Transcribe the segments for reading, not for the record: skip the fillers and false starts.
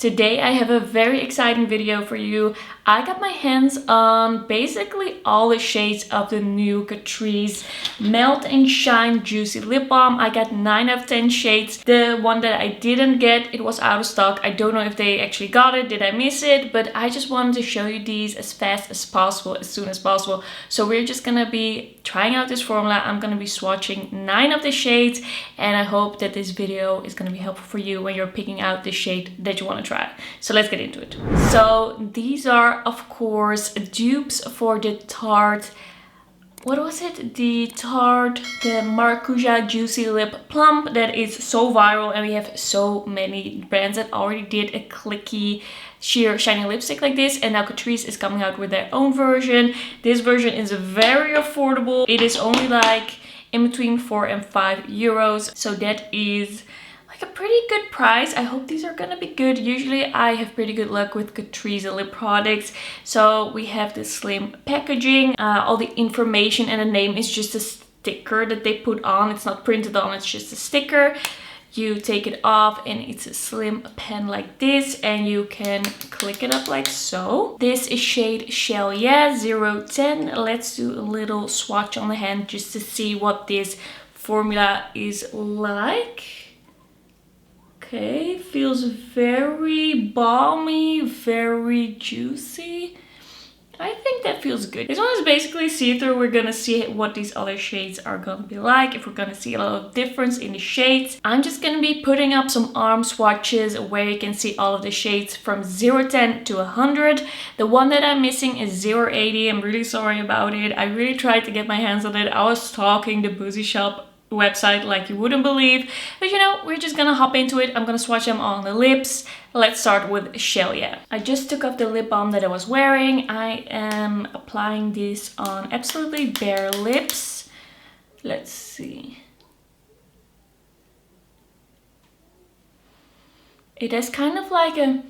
Today I have a very exciting video for you. I got my hands on basically all the shades of the new Catrice Melt and Shine Juicy Lip Balm. I got 9 of 10 shades. The one that I didn't get, it was out of stock. I don't know if they actually got it, did I miss it? But I just wanted to show you these as fast as possible, as soon as possible. So we're just gonna be trying out this formula. I'm gonna be swatching 9 of the shades, and I hope that this video is gonna be helpful for you when you're picking out the shade that you want to try. So let's get into it. So these are of course dupes for the Tarte, what was it? The Maracuja Juicy Lip Plump that is so viral, and we have so many brands that already did a clicky sheer shiny lipstick like this, and now Catrice is coming out with their own version. This version is very affordable. It is only like in between 4 and 5 euros, so that is a pretty good price. I hope these are gonna be good. Usually I have pretty good luck with Catrice lip products. So we have this slim packaging. All the information and the name is just a sticker that they put on. It's not printed on, it's just a sticker. You take it off and it's a slim pen like this, and you can click it up like so. This is shade Shell Yeah 010. Let's do a little swatch on the hand just to see what this formula is like. Okay, feels very balmy, very juicy. I think that feels good. This one is basically see-through. We're gonna see what these other shades are gonna be like, if we're gonna see a lot of difference in the shades. I'm just gonna be putting up some arm swatches where you can see all of the shades from 010 to 100. The one that I'm missing is 080. I'm really sorry about it. I really tried to get my hands on it. I was stalking the Boozy Shop website like you wouldn't believe, but you know, we're just gonna hop into it. I'm gonna swatch them on the lips. Let's start with Shell Yeah. I just took off the lip balm that I was wearing. I am applying this on absolutely bare lips. Let's see. It has kind of like a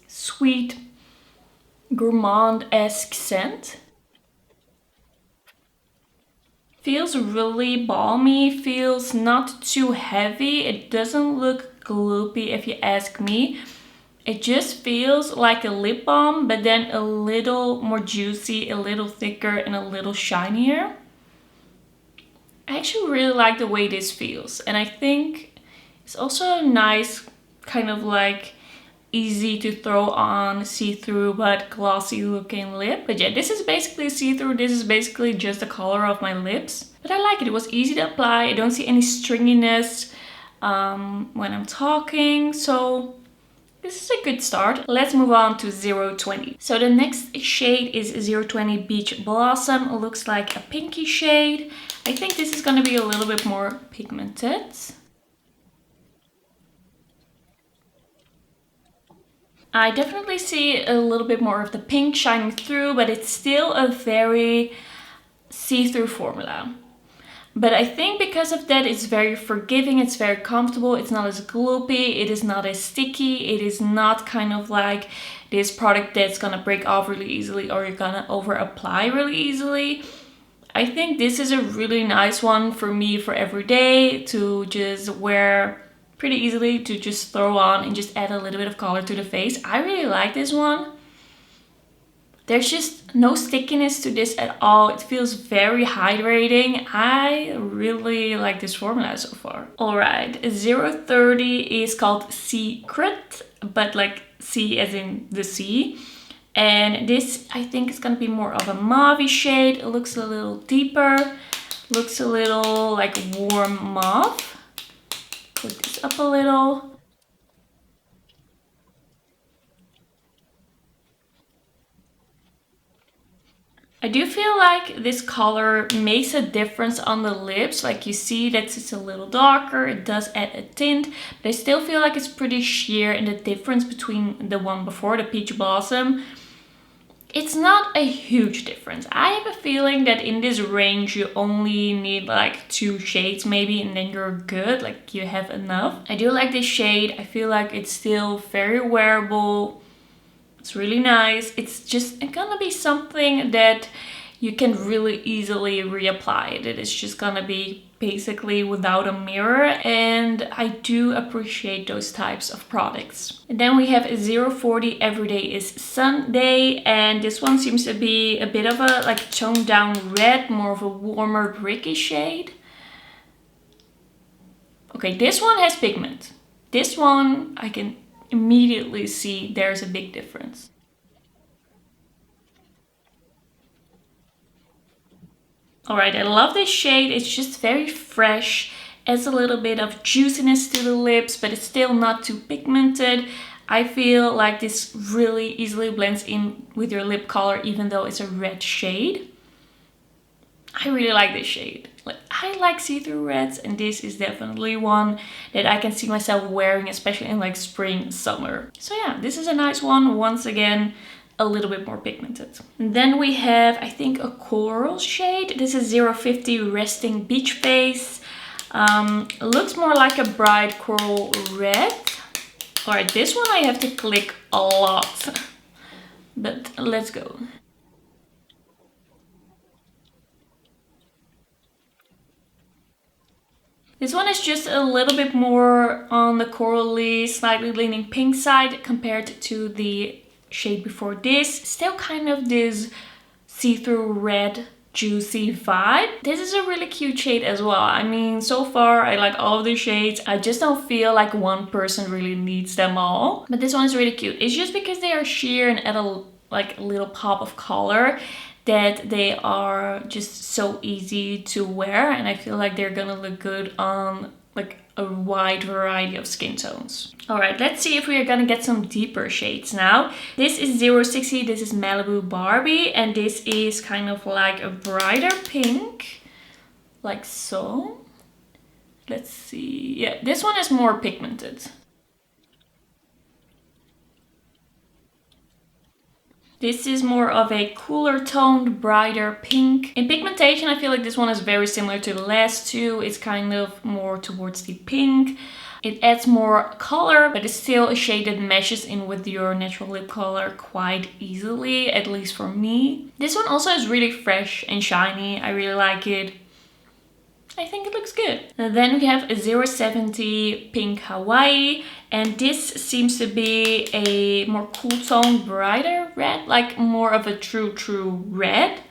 sweet gourmand-esque scent. Feels really balmy, feels not too heavy. It doesn't look gloopy if you ask me. It just feels like a lip balm, but then a little more juicy, a little thicker, and a little shinier. I actually really like the way this feels, and I think it's also a nice kind of like easy to throw on, see-through but glossy looking lip. But yeah, this is basically see-through. This is basically just the color of my lips, but I like it. It was easy to apply. I don't see any stringiness when I'm talking, so this is a good start. Let's move on to 020. So the next shade is 020 Beach Blossom. It looks like a pinky shade. I think this is going to be a little bit more pigmented. I definitely see a little bit more of the pink shining through, but it's still a very see-through formula. But I think because of that, it's very forgiving, it's very comfortable, it's not as gloopy, it is not as sticky, it is not kind of like this product that's gonna break off really easily or you're gonna over-apply really easily. I think this is a really nice one for me for every day to just wear pretty easily, to just throw on and just add a little bit of color to the face. I really like this one. There's just no stickiness to this at all. It feels very hydrating. I really like this formula so far. Alright, 030 is called Secret, but like sea as in the sea. And this I think is gonna be more of a mauve shade. It looks a little deeper, looks a little like warm mauve. Put this up a little. I do feel like this color makes a difference on the lips. Like you see that it's a little darker, it does add a tint, but I still feel like it's pretty sheer, and the difference between the one before, the Peach Blossom, it's not a huge difference. I have a feeling that in this range you only need like 2 shades maybe, and then you're good, like you have enough. I do like this shade. I feel like it's still very wearable. It's really nice. It's just gonna be something that you can really easily reapply it. It is just gonna be basically without a mirror, and I do appreciate those types of products. And then we have 040 Everyday is Sunday, and this one seems to be a bit of a like toned down red, more of a warmer bricky shade. Okay, this one has pigment. This one I can immediately see there's a big difference. Alright, I love this shade. It's just very fresh. Adds a little bit of juiciness to the lips, but it's still not too pigmented. I feel like this really easily blends in with your lip color, even though it's a red shade. I really like this shade. Like, I like see-through reds, and this is definitely one that I can see myself wearing, especially in like spring, summer. So yeah, this is a nice one. Once again, a little bit more pigmented. And then we have, I think, a coral shade. This is 050 Resting Beach Face. Looks more like a bright coral red. Alright, this one I have to click a lot. But let's go. This one is just a little bit more on the corally, slightly leaning pink side compared to the shade before this. Still kind of this see-through red juicy vibe. This is a really cute shade as well. I mean, so far I like all of the shades. I just don't feel like one person really needs them all. But this one is really cute. It's just because they are sheer and add a little pop of color that they are just so easy to wear, and I feel like they're gonna look good on like a wide variety of skin tones. Alright, let's see if we are gonna get some deeper shades now. This is 060, this is Malibu Barbie, and this is kind of like a brighter pink, like so. Let's see, yeah, this one is more pigmented. This is more of a cooler toned, brighter pink. In pigmentation, I feel like this one is very similar to the last two. It's kind of more towards the pink. It adds more color, but it's still a shade that meshes in with your natural lip color quite easily, at least for me. This one also is really fresh and shiny. I really like it. I think it looks good. And then we have a 070 Pink Hawaii, and this seems to be a more cool tone, brighter red, like more of a true red.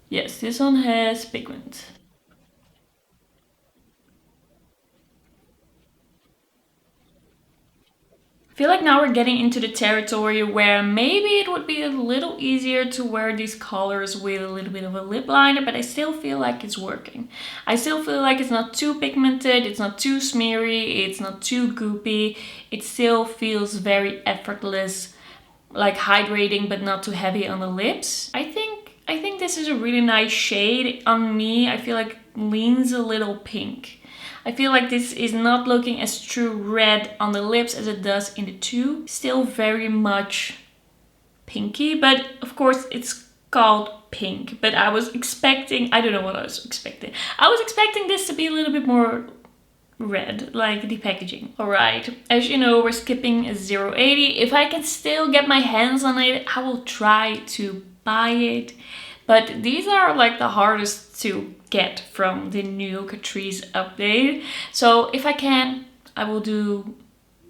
Yes, this one has pigment. I feel like now we're getting into the territory where maybe it would be a little easier to wear these colors with a little bit of a lip liner, but I still feel like it's working. I still feel like it's not too pigmented, it's not too smeary, it's not too goopy. It still feels very effortless, like hydrating but not too heavy on the lips. I think this is a really nice shade. On me, I feel like leans a little pink. I feel like this is not looking as true red on the lips as it does in the tube. Still very much pinky, but of course it's called pink. But I was expecting, I don't know what I was expecting. I was expecting this to be a little bit more red, like the packaging. Alright, as you know, we're skipping 080. If I can still get my hands on it, I will try to buy it. But these are like the hardest to get from the new Catrice update. So if I can, I will do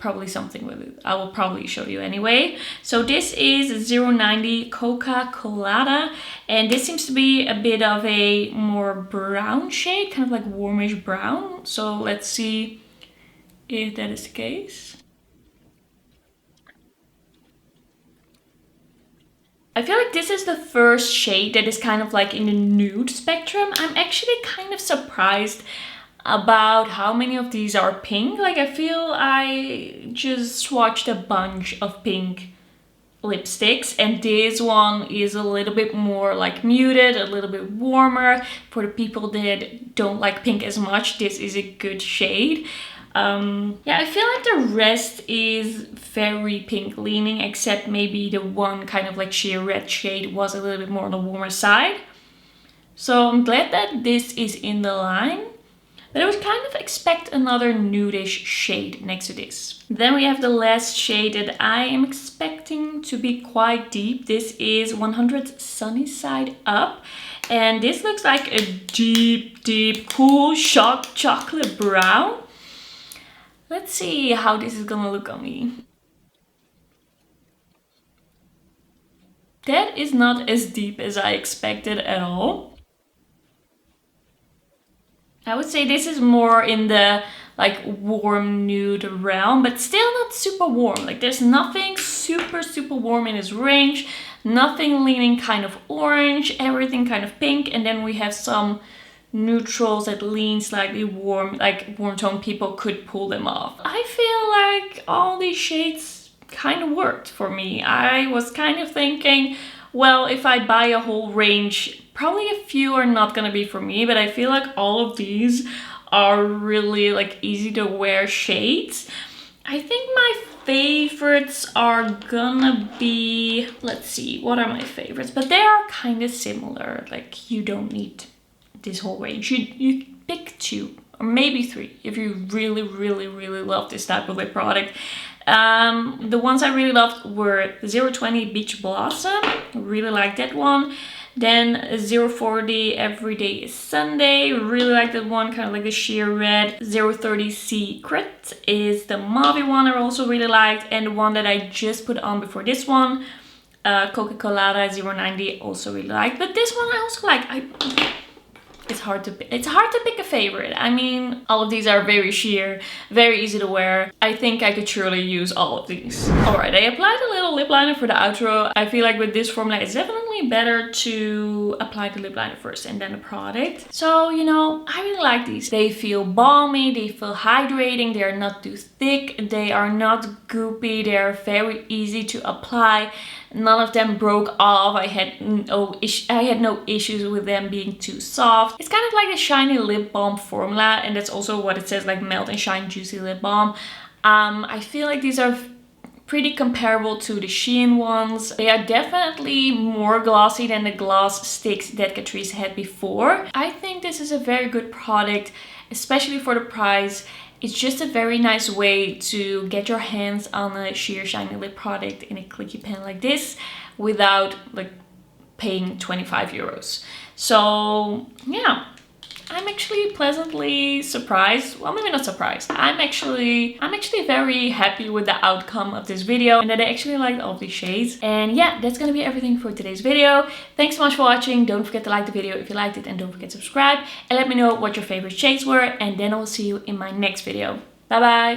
probably something with it. I will probably show you anyway. So this is 090 Coca Colada, and this seems to be a bit of a more brown shade, kind of like warmish brown. So let's see if that is the case. I feel like this is the first shade that is kind of like in the nude spectrum. I'm actually kind of surprised about how many of these are pink. Like, I feel I just swatched a bunch of pink lipsticks, and this one is a little bit more like muted, a little bit warmer. For the people that don't like pink as much, this is a good shade. Yeah, I feel like the rest is very pink leaning, except maybe the one kind of like sheer red shade was a little bit more on the warmer side. So I'm glad that this is in the line. But I would kind of expect another nudish shade next to this. Then we have the last shade that I am expecting to be quite deep. This is 100 Sunny Side Up. And this looks like a deep, deep, cool shot chocolate brown. Let's see how this is gonna look on me. That is not as deep as I expected at all. I would say this is more in the like warm nude realm, but still not super warm. Like there's nothing super warm in this range. Nothing leaning kind of orange, everything kind of pink. And then we have some neutrals that lean slightly warm, like warm tone people could pull them off. I feel like all these shades kind of worked for me. I was kind of thinking, well, if I buy a whole range, probably a few are not gonna be for me, but I feel like all of these are really like easy to wear shades. I think my favorites are gonna be, let's see, what are my favorites? But they are kind of similar. Like you don't need this whole range. You pick 2 or maybe 3 if you really love this type of lip product. The ones I really loved were 020 Beach Blossom. Really like that one. Then 040 Everyday is Sunday. Really like that one, kind of like the sheer red. 030 Secret is the mauve one I also really liked. And the one that I just put on before this one, Coca-Cola 090, also really liked. But this one I also like. It's hard to pick a favorite. I mean, all of these are very sheer, very easy to wear. I think I could surely use all of these. Alright, I applied a little lip liner for the outro. I feel like with this formula, it's definitely better to apply the lip liner first and then the product. So, you know, I really like these. They feel balmy, they feel hydrating, they are not too thick, they are not goopy, they are very easy to apply. None of them broke off. I had no issues with them being too soft. It's kind of like the shiny lip balm formula, and that's also what it says, like Melt and Shine Juicy Lip Balm. I feel like these are pretty comparable to the Shein ones. They are definitely more glossy than the gloss sticks that Catrice had before. I think this is a very good product, especially for the price. It's just a very nice way to get your hands on a sheer shiny lip product in a clicky pen like this without like paying 25 euros. So yeah, I'm actually pleasantly surprised. Well, maybe not surprised. I'm actually very happy with the outcome of this video and that I actually liked all of these shades. And yeah, that's gonna be everything for today's video. Thanks so much for watching. Don't forget to like the video if you liked it, and don't forget to subscribe and let me know what your favorite shades were, and then I will see you in my next video. Bye bye!